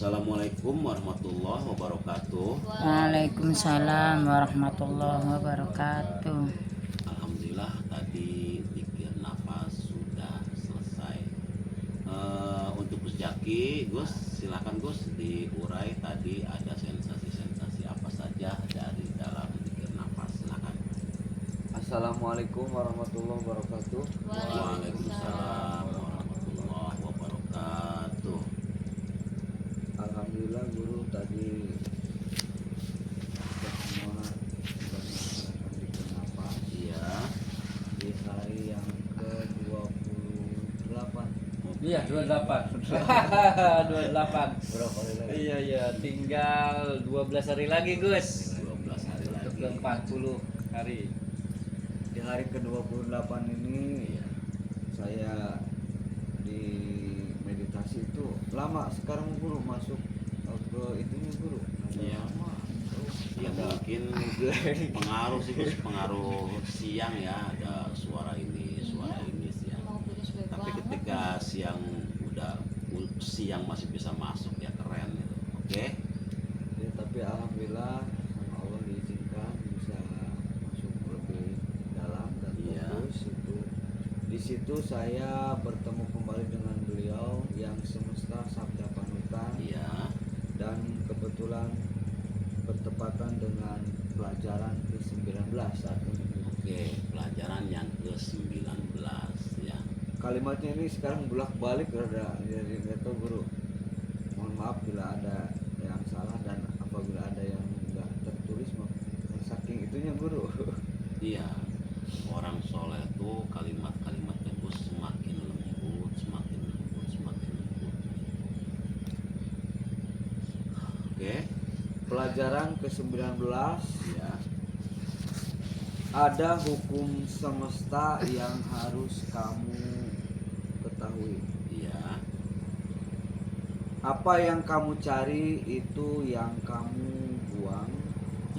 Assalamualaikum warahmatullahi wabarakatuh. Waalaikumsalam warahmatullahi wabarakatuh. Alhamdulillah tadi zikir nafas sudah selesai. Untuk Gus Jaki, Gus silakan Gus diurai tadi ada sensasi-sensasi apa saja dari dalam zikir nafas, silakan. Assalamualaikum warahmatullahi wabarakatuh. Waalaikumsalam warahmatullahi wabarakatuh. Alhamdulillah guru tadi sudah semua melaksanakan zikir nafas Iya. di hari yang ke-28. Iya, 28. 28. Berapa hari lagi? Iya, tinggal 12 hari lagi, Gus. 12 hari Untuk lagi. ke 40 hari. Di hari ke-28 ini saya di meditasi itu lama sekarang guru masuk ke itunya guru. Iya. Lama. Ya mungkin pengaruh sih Gus, pengaruh siang ya, ada suara ini siang. Tapi ketika siang masih bisa masuk ya keren gitu. Oke. Ya, tapi alhamdulillah sama Allah diizinkan bisa masuk lebih dalam dan Iya. fokus itu. Di situ saya bertemu kembali dengan beliau yang semesta sabda panutan Iya. dan kebetulan bertepatan dengan pelajaran ke-19 saat ini. Oke, pelajaran yang ke-19 ya. Kalimatnya ini sekarang bolak-balik rada jadi nggak tahu guru. Mohon maaf bila ada yang salah dan apabila ada yang nggak tertulis saking itunya guru. Iya. Orang soleh tuh kalimat-kalimatnya Gus semakin lembut, semakin lembut, semakin lembut. Oke. Pelajaran ke-19 Ya. ada hukum semesta yang harus kamu ketahui. Iya. Apa yang kamu cari itu yang kamu buang.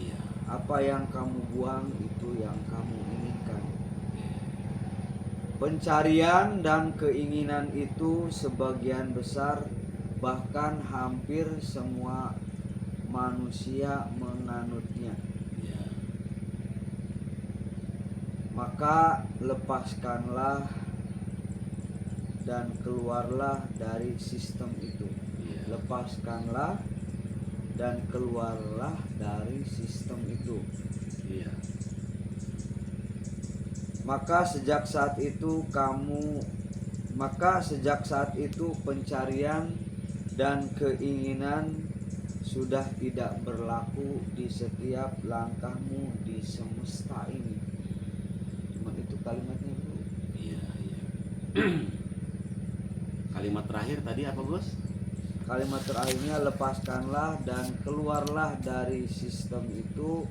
Iya. Apa yang kamu buang itu yang kamu inginkan. Oke. Pencarian dan keinginan itu sebagian besar bahkan hampir semua manusia menganutnya. Iya. Maka lepaskanlah dan keluarlah dari sistem itu. Iya. Lepaskanlah dan keluarlah dari sistem itu. Iya. Maka sejak saat itu pencarian dan keinginan sudah tidak berlaku di setiap langkahmu di semesta ini. Cuma itu kalimatnya, Bu. Iya. Kalimat terakhir tadi apa Gus? Kalimat terakhirnya lepaskanlah dan keluarlah dari sistem itu.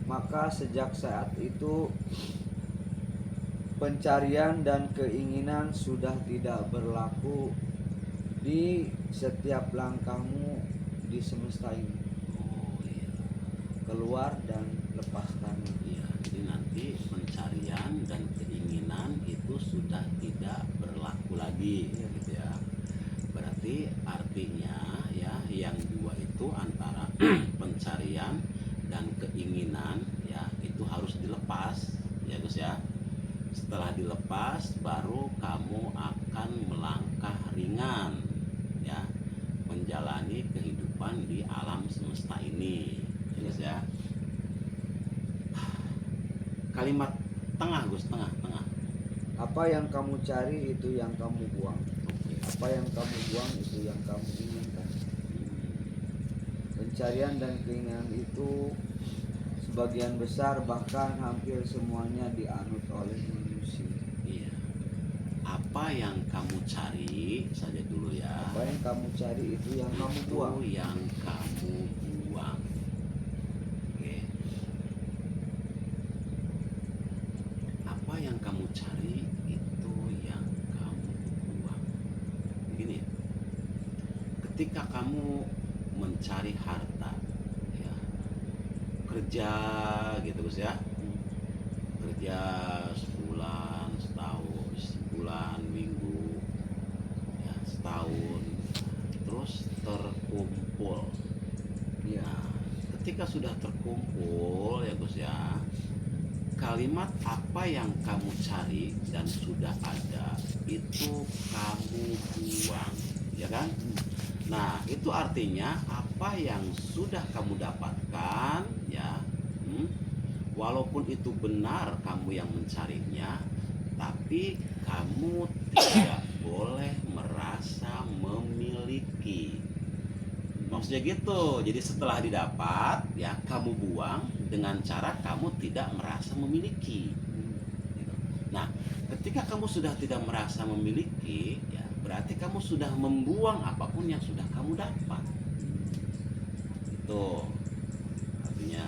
Maka sejak saat itu pencarian dan keinginan sudah tidak berlaku di setiap langkahmu di semesta ini. Oh iya. Keluar dan lepaskan. Iya. Jadi nanti pencarian dan keinginan itu sudah tidak berlaku lagi, Iya. gitu ya. Berarti artinya ya yang dua itu antara pencarian dan keinginan ya itu harus dilepas ya Gus ya. Setelah dilepas baru kamu akan melangkah ringan ya menjalani kehidupan di alam semesta ini ya Gus ya. Kalimat tengah Gus, tengah. Apa yang kamu cari itu yang kamu buang. Oke. Apa yang kamu buang itu yang kamu inginkan. Pencarian dan keinginan itu sebagian besar bahkan hampir semuanya dianut oleh manusia. Iya. Apa yang kamu cari saja dulu ya. Apa yang kamu cari itu yang kamu buang. Itu yang kamu buang. Oke. Apa yang kamu cari itu yang kamu buang. Begini. Ketika kamu mencari harta ya, kerja gitu Gus ya. Kerja sebulan, setahun, sebulan, minggu ya, setahun, terus terkumpul. Iya. Nah, ketika sudah terkumpul ya Gus ya, kalimat apa yang kamu cari dan sudah ada itu kamu buang, ya kan? Nah, itu artinya apa yang sudah kamu dapatkan ya, walaupun itu benar kamu yang mencarinya, tapi kamu tidak boleh merasa memiliki. Maksudnya gitu. Jadi setelah didapat ya kamu buang dengan cara kamu tidak merasa memiliki. Gitu. Nah, ketika kamu sudah tidak merasa memiliki, ya berarti kamu sudah membuang apapun yang sudah kamu dapat. Itu artinya.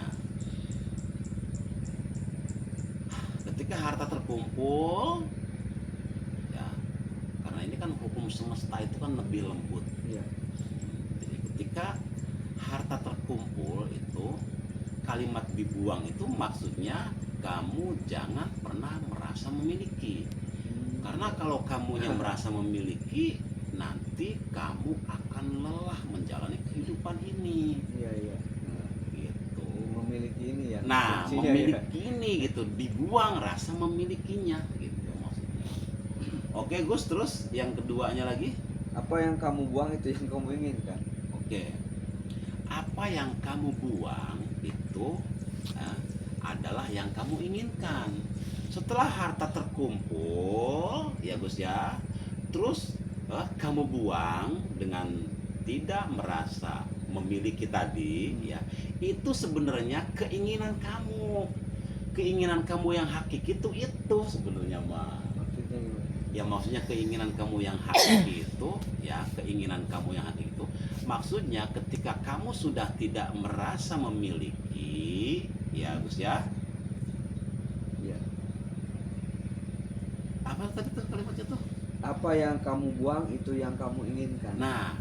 Ketika harta terkumpul, ya karena ini kan hukum semesta itu kan lebih lembut. Iya. Jadi ketika harta terkumpul itu, kalimat dibuang itu maksudnya kamu jangan pernah merasa memiliki. Karena kalau kamu yang merasa memiliki, nanti kamu akan lelah menjalani kehidupan ini. Iya, iya. Nah, Gitu. memiliki ini ya. Nah, kuncinya memiliki ini gitu, dibuang rasa memilikinya gitu maksudnya. Oke, Gus, terus yang keduanya lagi? Apa yang kamu buang itu yang kamu inginkan. Oke. Apa yang kamu buang itu adalah yang kamu inginkan. Setelah harta terkumpul, ya Gus ya, terus kamu buang dengan tidak merasa memiliki tadi, ya, itu sebenarnya keinginan kamu yang hakiki itu sebenarnya mah. Maksudnya gimana? Ya maksudnya keinginan kamu yang hakiki itu, ya keinginan kamu yang hakiki itu, maksudnya ketika kamu sudah tidak merasa memiliki, ya Gus ya. Iya. Apa tadi tuh kalimatnya tuh? Apa yang kamu buang itu yang kamu inginkan. Nah,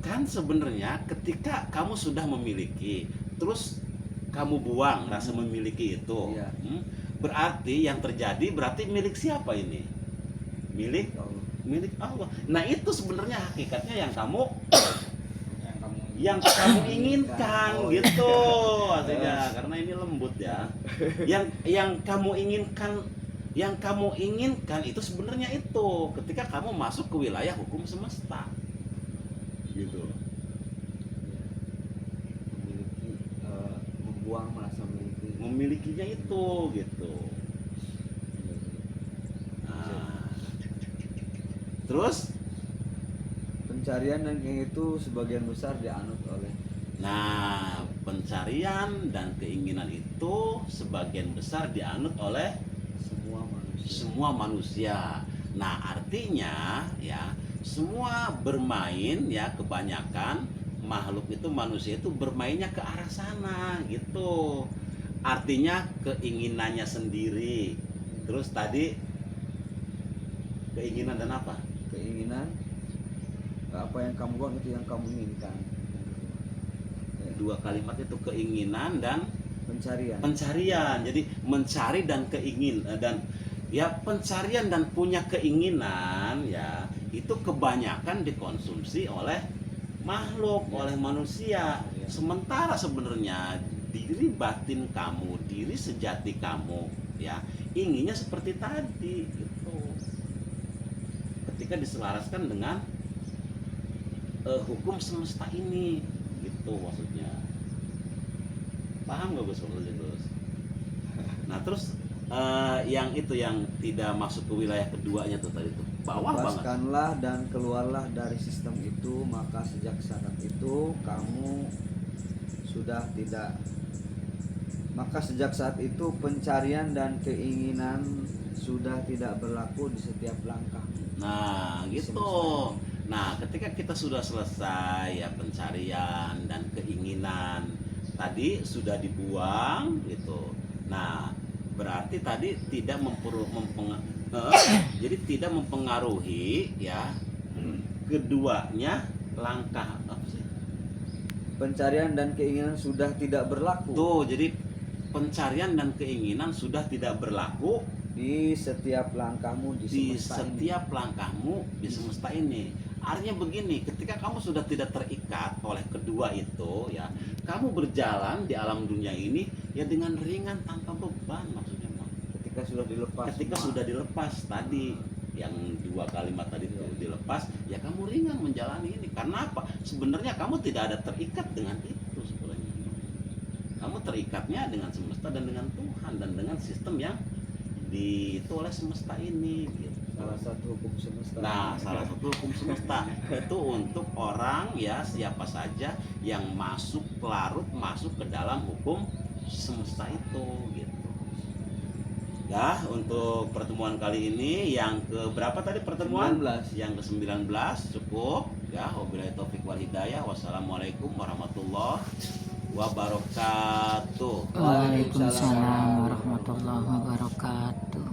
kan sebenarnya ketika kamu sudah memiliki, terus kamu buang rasa memiliki itu, Iya. berarti yang terjadi berarti milik siapa ini? Milik Allah. milik Allah. Nah, itu sebenarnya hakikatnya yang kamu yang kamu inginkan Oh, gitu artinya, karena ini lembut ya. Yang kamu inginkan itu sebenarnya itu ketika kamu masuk ke wilayah hukum semesta gitu. Memiliki, membuang merasa memiliki. Memilikinya itu gitu. Nah, terus Pencarian dan keinginan itu sebagian besar dianut oleh nah, pencarian dan keinginan itu sebagian besar dianut oleh semua manusia. semua manusia. Nah, artinya ya semua bermain, ya kebanyakan makhluk itu, manusia itu bermainnya ke arah sana gitu. Artinya keinginannya sendiri. Terus tadi keinginan dan apa? Keinginan, apa yang kamu buang itu yang kamu inginkan. Ya. Dua kalimat itu, keinginan dan Pencarian. pencarian. Jadi mencari dan dan ya pencarian dan punya keinginan, ya itu kebanyakan dikonsumsi oleh makhluk, Ya. oleh manusia. Ya. Sementara sebenarnya diri batin kamu, diri sejati kamu, ya inginnya seperti tadi gitu. Ketika diselaraskan dengan hukum semesta ini gitu maksudnya. Paham gak Gus maksudnya Gus? Nah, terus yang itu yang tidak masuk ke wilayah keduanya tuh tadi tuh bawah banget. Lepaskanlah dan keluarlah dari sistem itu, maka sejak saat itu kamu sudah tidak. Maka sejak saat itu pencarian dan keinginan sudah tidak berlaku di setiap langkah. Nah, gitu. Nah, ketika kita sudah selesai ya pencarian dan keinginan tadi sudah dibuang gitu. Nah, berarti tadi tidak jadi tidak mempengaruhi ya keduanya langkah apa sih? Pencarian dan keinginan sudah tidak berlaku Tuh, jadi pencarian dan keinginan sudah tidak berlaku di setiap langkahmu di di semesta ini. setiap langkahmu di semesta ini. Artinya begini, ketika kamu sudah tidak terikat oleh kedua itu ya, kamu berjalan di alam dunia ini ya dengan ringan tanpa beban maksudnya, Bang. Ketika sudah dilepas. Ketika semua. sudah dilepas tadi yang dua kalimat tadi itu dilepas, ya kamu ringan menjalani ini. Karena apa? Sebenarnya kamu tidak ada terikat dengan itu sebenarnya. Kamu terikatnya dengan semesta dan dengan Tuhan dan dengan sistem yang itu oleh semesta ini gitu. Salah satu hukum semesta. Nah, salah satu hukum semesta itu untuk orang ya siapa saja yang larut masuk ke dalam hukum semesta itu gitu. Ya, untuk pertemuan kali ini yang ke berapa tadi pertemuan? 19. Yang ke-19 cukup ya. Wabillahi taufik wal hidayah. Wassalamualaikum warahmatullahi wabarakatuh. Waalaikumsalam warahmatullahi wabarakatuh.